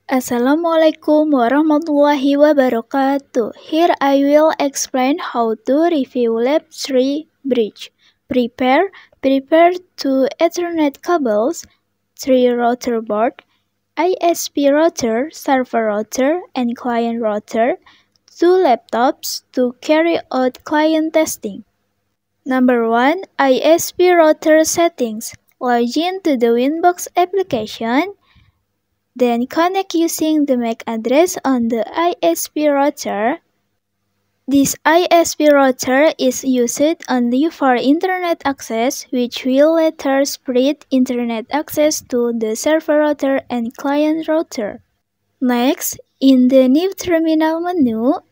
Assalamualaikum warahmatullahi wabarakatuh. Here I will explain how to review Lab 3 Bridge. Prepare two Ethernet cables, 3 router board, ISP router, server router, and client router, 2 laptops to carry out client testing. Number 1. ISP router settings. Log in to the Winbox application. Then connect using the MAC address on the ISP router. This ISP router is used only for internet access, which will later spread internet access to the server router and client router. Next, in the new terminal menu,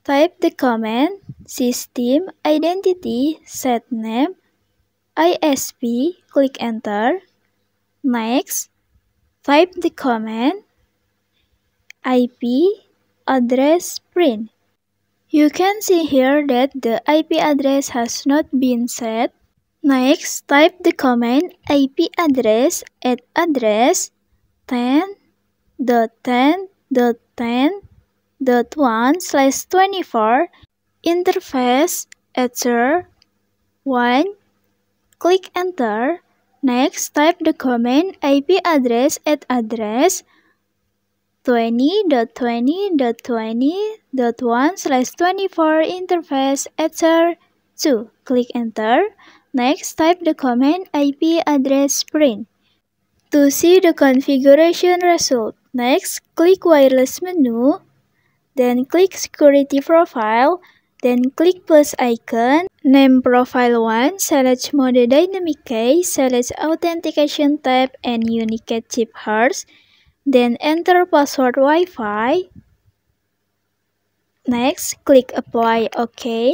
type the command system identity set name ISP, click enter. Next, type the command IP address print. You can see here that the IP address has not been set. Next, type the command IP address at address 10.10.10.1/24 interface ether 1. Click enter. Next, type the command IP address at address 20.20.20.1/24 interface ether 2. Click enter. Next, type the command IP address print. To see the configuration result, next click wireless menu, then click security profile, then click plus icon, name profile 1, select mode dynamic key, select authentication type and unique chip hertz, then enter password Wi-Fi. Next, click apply OK.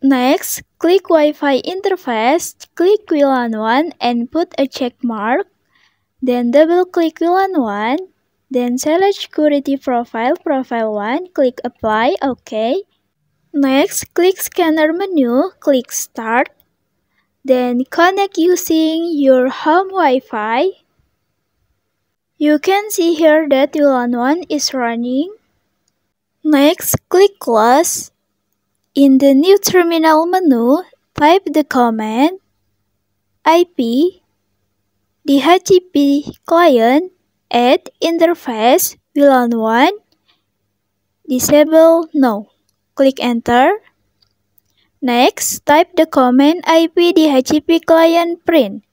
Next, click Wi-Fi interface, click VLAN 1 and put a check mark. Then double click VLAN 1, then select security profile 1, click apply OK. Next, click scanner menu, click start, then connect using your home Wi-Fi. You can see here that VLAN 1 is running. Next, click close. In the new terminal menu, type the command IP DHCP client add interface VLAN 1 disable no. Click enter. Next, type the command IP DHCP client print.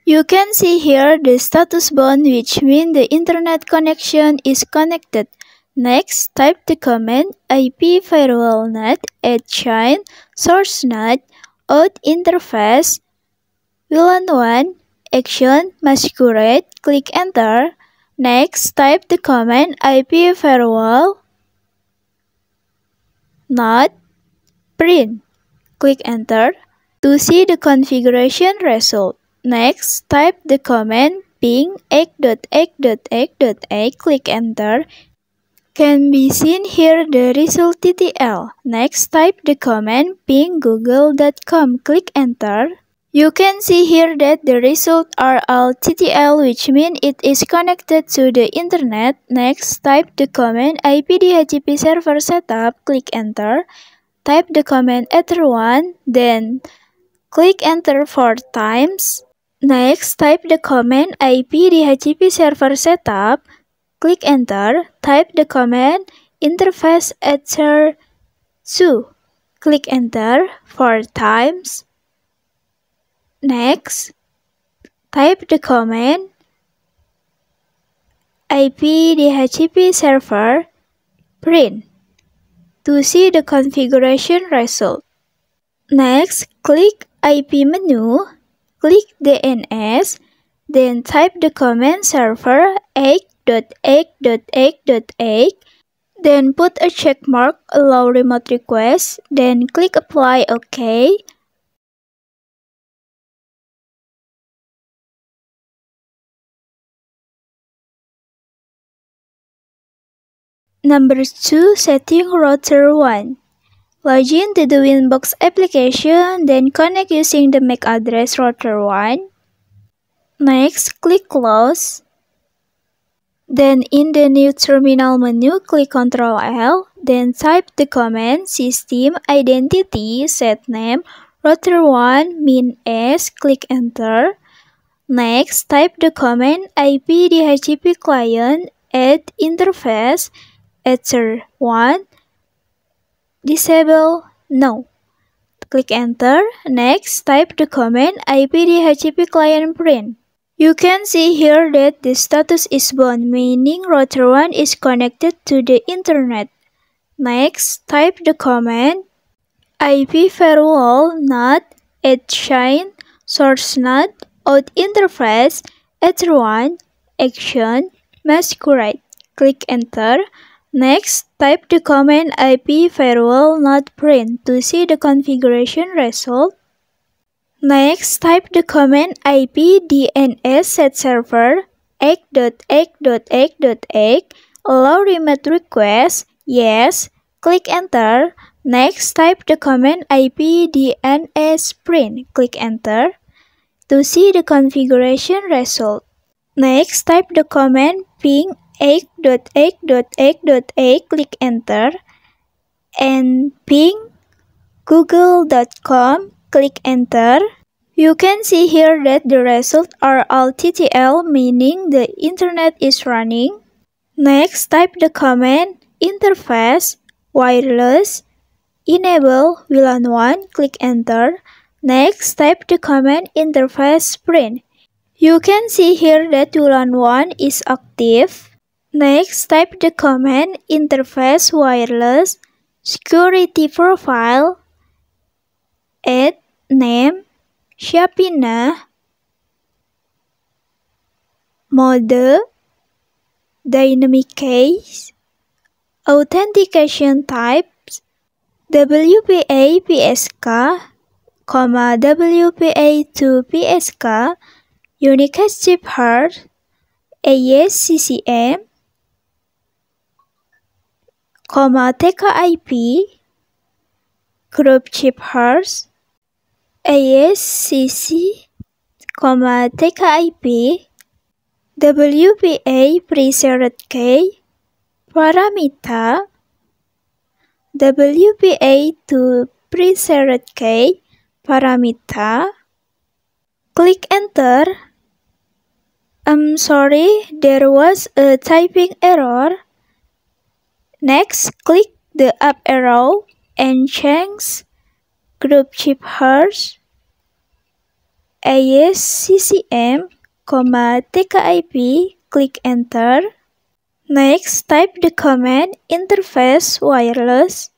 You can see here the status bound, which means the internet connection is connected. Next, type the command IP firewall net add chain source net out interface VLAN 1 action masquerade. Click enter. Next, type the command IP firewall not print. Click enter. To see the configuration result, next type the command ping egg.egg.egg.egg. Click enter. Can be seen here the result TTL. Next, type the command ping google.com. Click enter. You can see here that the results are all TTL, which means it is connected to the internet. Next, type the command IPDHCP server setup. Click enter. Type the command ether1, then click enter 4 times. Next, type the command IPDHCP server setup. Click enter. Type the command interface ether 2. Click enter 4 times. Next, type the command IPDHCP server print to see the configuration result. Next, click IP menu, click DNS, then type the command server egg.egg.egg.egg, then put a check mark allow remote request, then click apply OK. Number 2. Setting router 1. Log in to the Winbox application, then connect using the MAC address router 1. Next, click close. Then in the new terminal menu, click Ctrl L, then type the command system identity set name router1 min s, click enter. Next, type the command IP DHCP client add interface ether1 disable no. Click enter. Next, type the command IP DHCP client print. You can see here that the status is bound, meaning router 1 is connected to the internet. Next, type the command IP firewall NAT add shine source NAT out interface ether1 action masquerade. Click enter. Next, type the command IP firewall NAT print to see the configuration result. Next, type the command IP DNS set server egg.egg.egg.egg, allow remote request, yes, click enter. Next, type the command IP DNS print, click enter to see the configuration result. Next, type the command ping egg.egg.egg.egg, click enter, and ping google.com, click enter. You can see here that the results are all TTL, meaning the internet is running. Next, type the command interface wireless enable VLAN 1, click enter. Next, type the command interface print. You can see here that VLAN 1 is active. Next, type the command interface wireless security profile add name Shapina mode dynamic case authentication types WPA PSK, WPA2 PSK, unicast chip hard, AES-CCM, TKIP, group chip harsh, AES-CC, TKIP, WPA pre-shared key, Paramita, WPA2 pre-shared key, Paramita. Click enter. I'm sorry, there was a typing error. Next, click the up arrow and change group chip harsh, AES-CCM, TKIP, click enter. Next, type the command interface wireless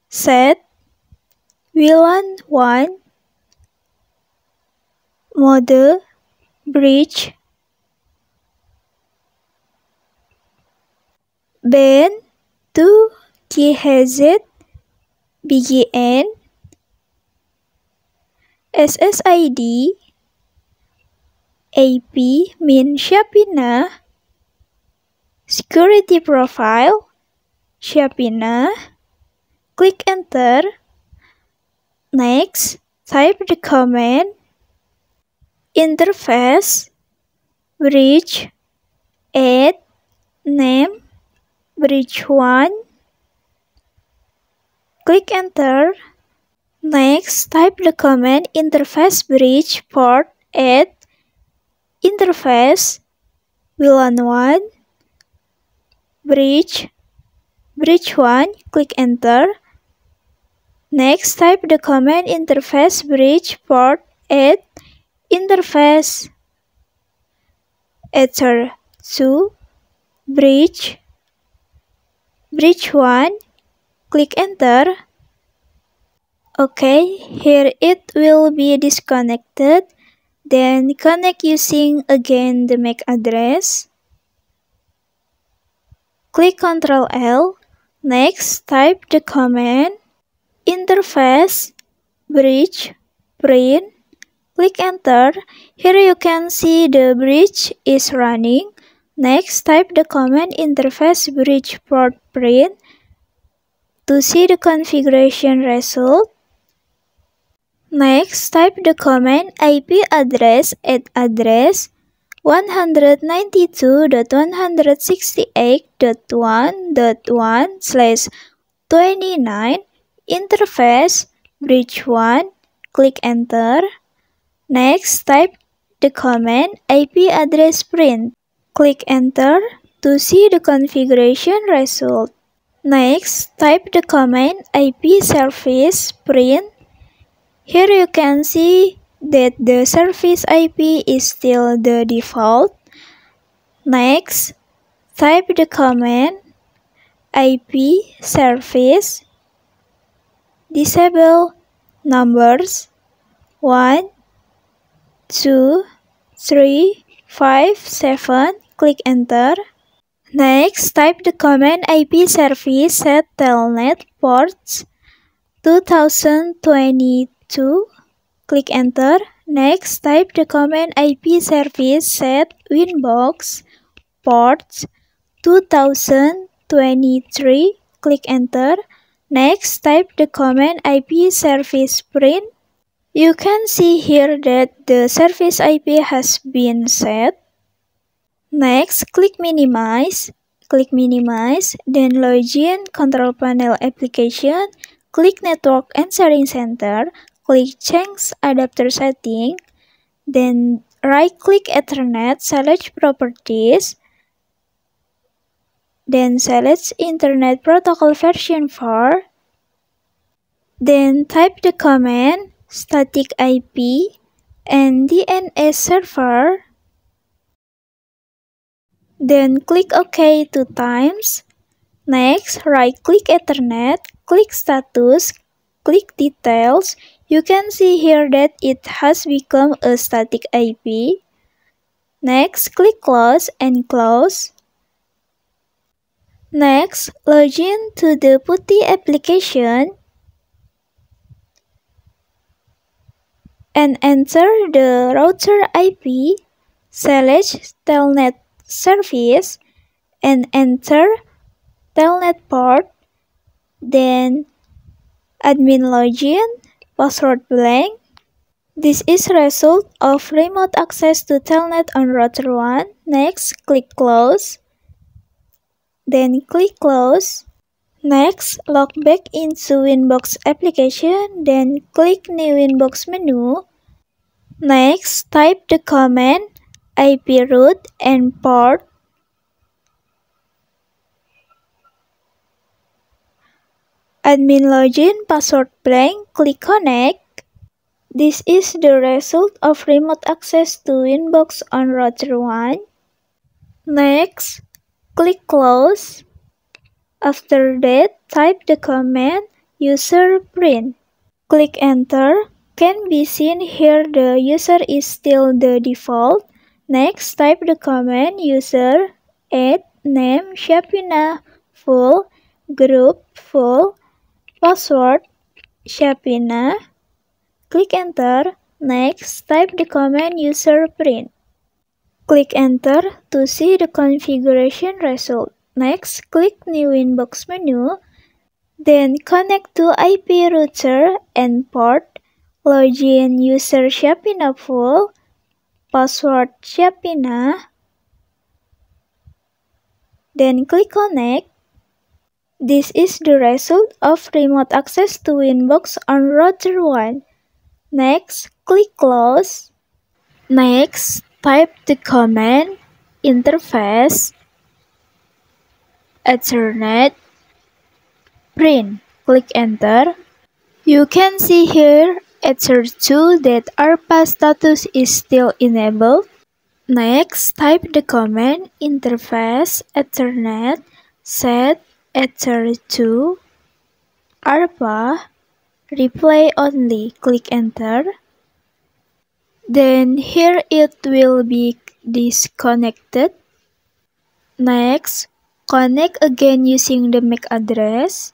set VLAN 1 mode bridge band 2 GHz BGN SSID AP min Shapina security profile Shapina. Click enter. Next, type the command interface bridge add name bridge 1. Click enter. Next, type the command interface bridge port add interface VLAN 1 bridge 1. Click enter. Next, type the command interface bridge port add interface ether 2 bridge 1. Click enter. Okay, here it will be disconnected. Then connect using again the MAC address. Click Ctrl L. Next, type the command interface bridge print. Click enter. Here you can see the bridge is running. Next, type the command interface bridge port print to see the configuration result. Next, type the command IP address add address 192.168.1.1/29 interface bridge 1, click enter. Next, type the command IP address print. Click enter to see the configuration result. Next, type the command IP service print. Here you can see that the service IP is still the default. Next, type the command IP service disable numbers 1, 2, 3, 5, 7, click enter. Next, type the command IP service set telnet ports 2022, click enter. Next, type the command IP service set winbox ports 2023, click enter. Next, type the command IP service print. You can see here that the service IP has been set. Next, click minimize, then login control panel application, click network and sharing center, click change adapter setting, then right-click Ethernet, select properties, then select Internet Protocol version 4, then type the command static IP and DNS server, then click OK 2 times. Next, right-click Ethernet, click status, click details. You can see here that it has become a static IP. Next, click close and close. Next, login to the PuTTY application and enter the router IP, select telnet service and enter telnet port, then admin login, password blank. This is result of remote access to telnet on router 1. Next, click close, then click close. Next, log back into Winbox application, then click new Winbox menu. Next, type the command IP root and port. Admin login, password blank, click connect. This is the result of remote access to Winbox on router 1. Next, click close. After that, type the command user print. Click enter. Can be seen here the user is still the default. Next, type the command user add name Shapina full, group full, password Shapina. Click enter. Next, type the command user print. Click enter to see the configuration result. Next, click new Winbox menu. Then connect to IP router and port. Login user Shapina full, password Shapina. Then click connect. This is the result of remote access to Winbox on router 1. Next, click close. Next, type the command interface Ethernet print. Click enter. You can see here Ether2 that ARPA status is still enabled. Next, type the command interface Ethernet set Ether2 ARPA replay only. Click enter. Then here it will be disconnected. Next, connect again using the MAC address.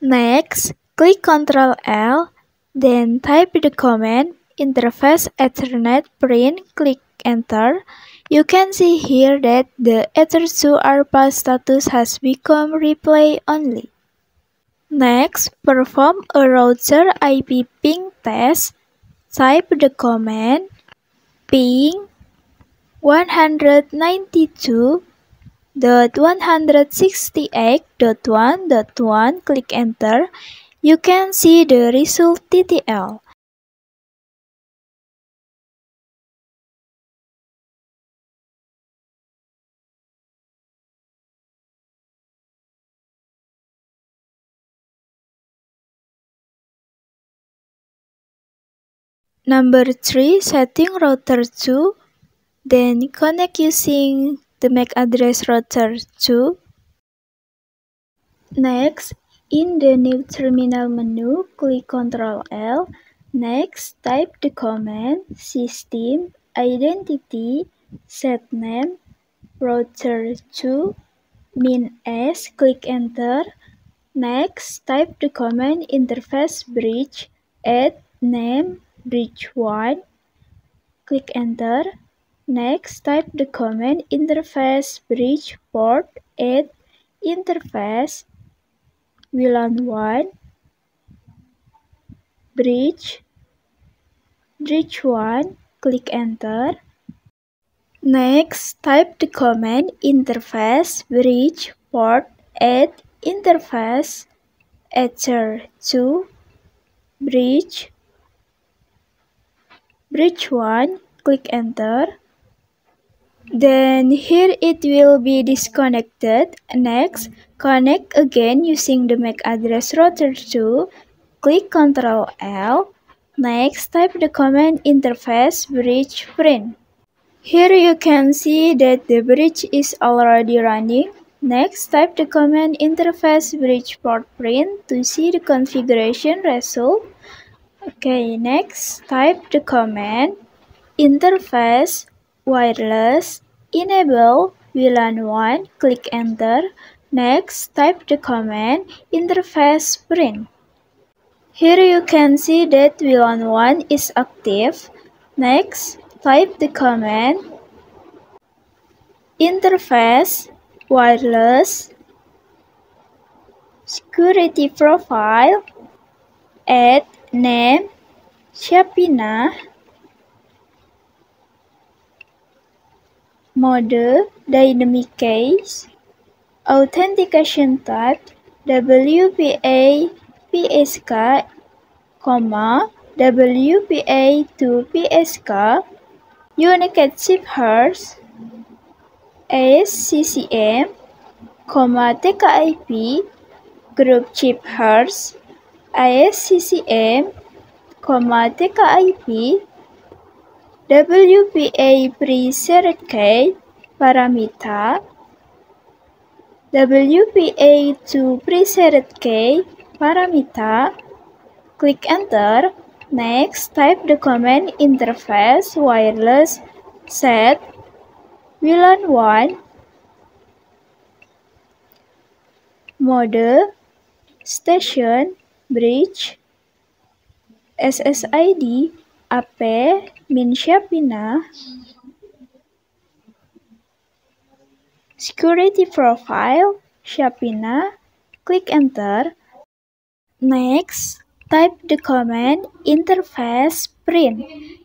Next, click Ctrl L, then type the command interface Ethernet print, click enter. You can see here that the Ether2 ARPA status has become replay only. Next, perform a router IP ping test. Type the command ping 192.168.1.1, click enter. You can see the result TTL. Number 3, setting router 2. Then connect using the MAC address router 2. Next, in the new terminal menu, click Ctrl L. Next, type the command system identity set name router 2 min s, click enter. Next, type the command interface bridge add name bridge 1, click enter. Next, type the command interface bridge port add interface VLAN 1 bridge 1, click enter. Next, type the command interface bridge port add interface ether 2 bridge 1, click enter. Then here it will be disconnected. Next, connect again using the MAC address router 2. Click Ctrl L. Next, type the command interface bridge print. Here you can see that the bridge is already running. Next, type the command interface bridge port print to see the configuration result. Okay, next, type the command interface wireless enable VLAN 1, click enter. Next, type the command interface print. Here you can see that VLAN 1 is active. Next, type the command interface wireless security profile add name Shapina mode dynamic case authentication type WPA PSK, WPA to PSK unique chip hertz ASCCM, TKIP group chip hertz ASCCM, TKIP WPA preset key parameter WPA to preset key parameter, click enter. Next, type the command interface wireless set VLAN 1 mode station bridge SSID AP min Shapina security profile Shapina, click enter. Next, type the command interface print.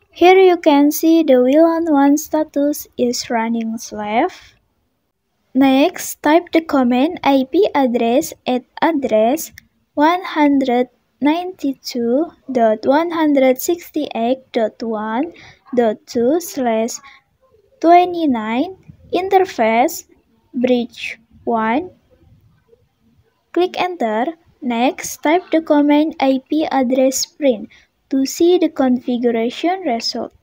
Here you can see the VLAN 1 status is running slave. Next, type the command IP address at address 192.168.1.2/29 interface bridge 1. Click enter. Next, type the command IP address print to see the configuration result.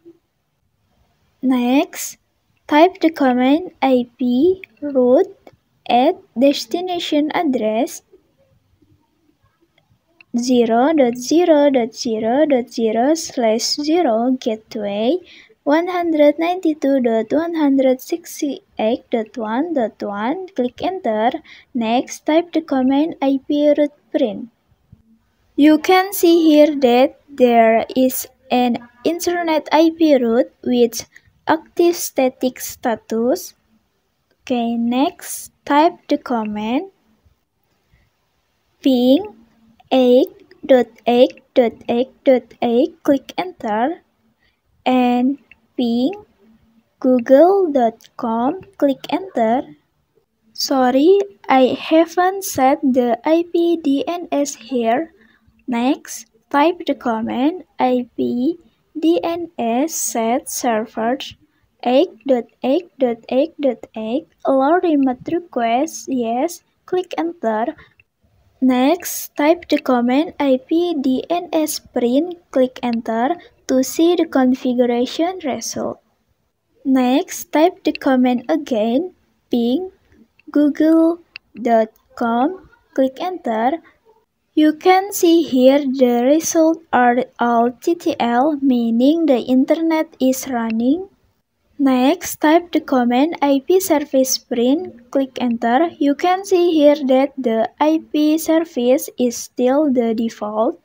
Next, type the command IP route at destination address 0.0.0.0/0 gateway 192.168.1.1, click enter. Next, type the command IP route print. You can see here that there is an Internet IP route with active static status. Okay, next, type the command ping 8.8.8.8, click enter, and ping google.com, click enter. Sorry, I haven't set the IP DNS here. Next, type the command IP DNS set servers 8.8.8.8, allow remote request, yes, click enter. Next, type the command IP DNS print, click enter to see the configuration result. Next, type the command again, ping google.com, click enter. You can see here the results are all TTL, meaning the internet is running. Next, type the command IP service print, click enter. You can see here that the IP service is still the default.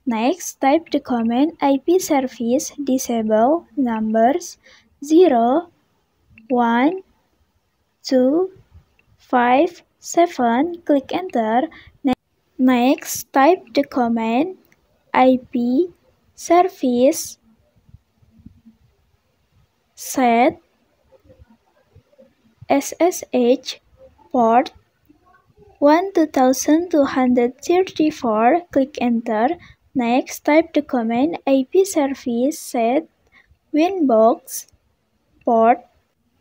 Next, type the command IP service disable numbers 0, 1, 2, 5, 7, click enter. Next, type the command IP service set SSH port 12234, click enter. Next, type the command IP service set Winbox port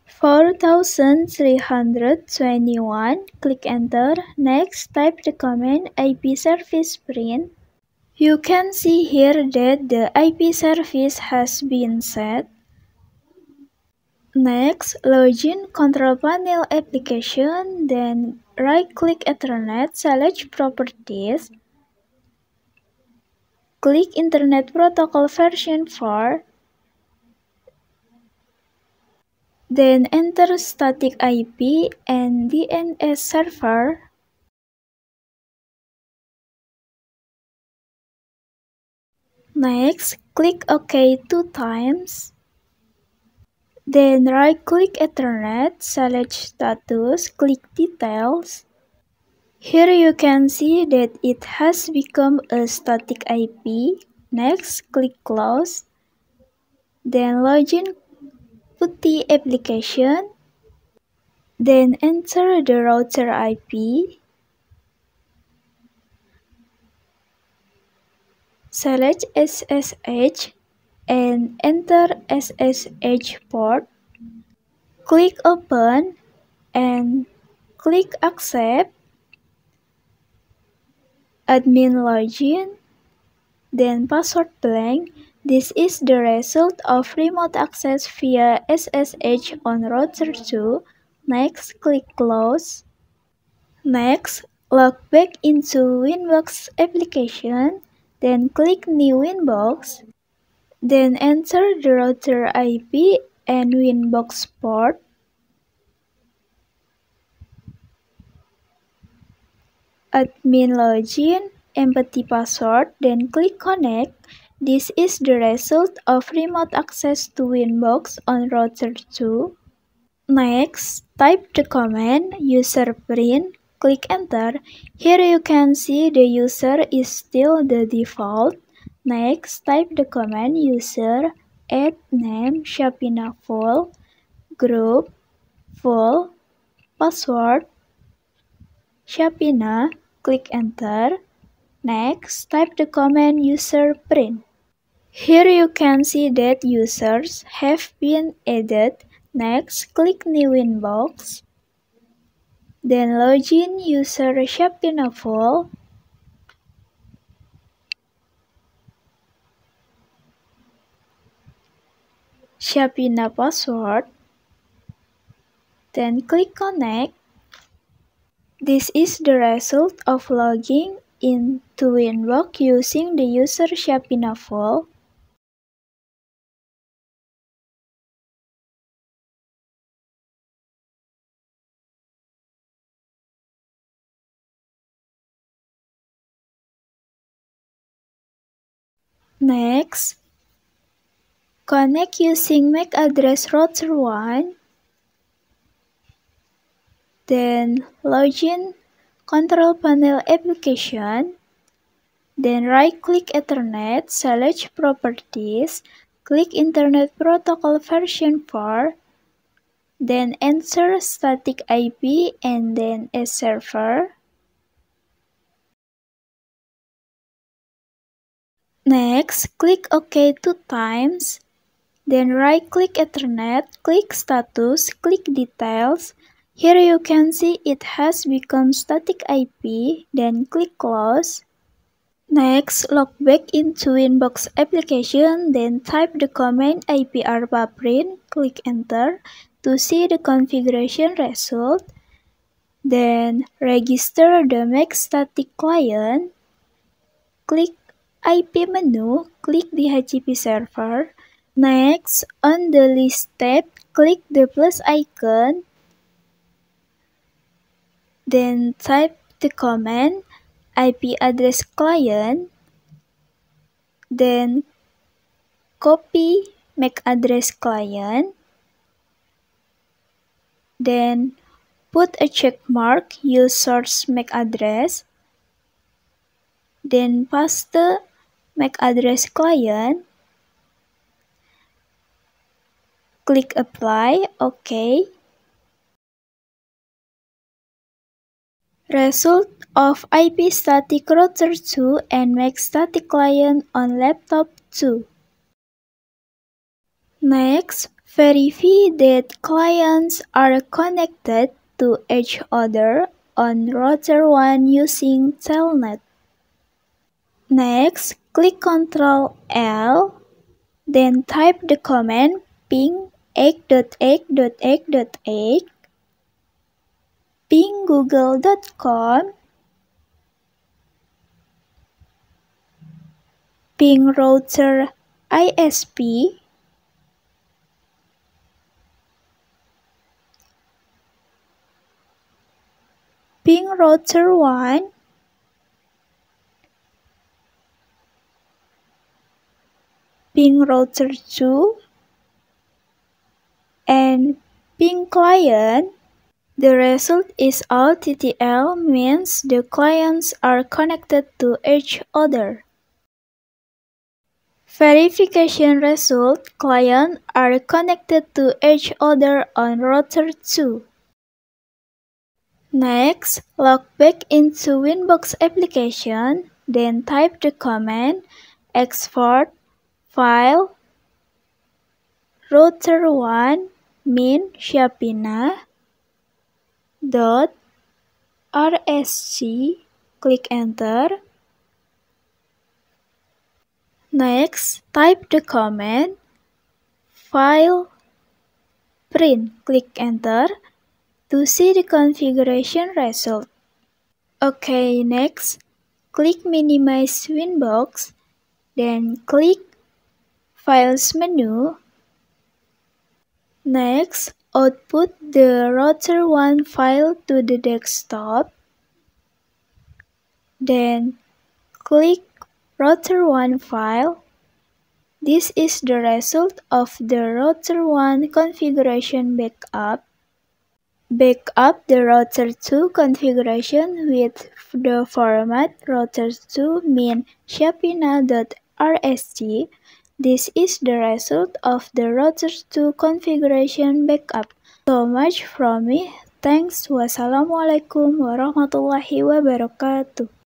4321, click enter. Next, type the command IP service print. You can see here that the IP service has been set. Next, login control panel application, then right-click Ethernet, select properties, click Internet Protocol version 4, then enter static IP and DNS server. Next, click OK 2 times. Then right-click Ethernet, select status, click details. Here you can see that it has become a static IP. Next, click close. Then login PuTTY application. Then enter the router IP. Select SSH and enter SSH port. Click open and click accept. Admin login, then password blank. This is the result of remote access via SSH on router 2. Next, click close. Next, log back into Winbox application, then click new Winbox. Then enter the router IP and Winbox port. Admin login, empty password, then click connect. This is the result of remote access to Winbox on router 2. Next, type the command user print, click enter. Here you can see the user is still the default. Next, type the command user add name Shapina full, group, full, password, Shapina, click enter. Next, type the command user print. Here you can see that users have been added. Next, click new Winbox. Then login user Shapina full. Shapina password. Then click connect. This is the result of logging into Winbox using the user Shapina full. Next, connect using MAC address router 1. Then login control panel application. Then right-click Ethernet, select properties, click Internet Protocol version 4, then enter static IP and then a server. Next, click OK 2 times. Then right-click Ethernet, click Status, click Details. Here you can see it has become static IP, then click Close. Next, log back into Winbox application, then type the command iparbprint, click Enter to see the configuration result. Then register the Mac static client, click IP menu, click DHCP server. Next, on the list tab, click the plus icon, then type the command IP address client, then copy MAC address client, then put a check mark, use source MAC address, then paste the MAC address client, click apply, OK. Result of IP static router 2 and MAC static client on laptop 2. Next, verify that clients are connected to each other on router 1 using Telnet. Next, click Ctrl L, then type the command ping egg.egg.egg.egg, ping google.com, ping router ISP, ping router 1, ping router 2, and ping client. The result is all TTL, means the clients are connected to each other. Verification result, clients are connected to each other on router 2. Next, log back into Winbox application, then type the command export file router 1 min Shapina .rsc, click enter. Next, type the command file print, click enter to see the configuration result. Okay, next, click minimize Winbox, then click Files menu. Next, output the router 1 file to the desktop. Then click router 1 file. This is the result of the router 1 configuration backup. Backup the router 2 configuration with the format router 2 min shapina.rsc. This is the result of the router 2 configuration backup. So much from me. Thanks. Wassalamualaikum warahmatullahi wabarakatuh.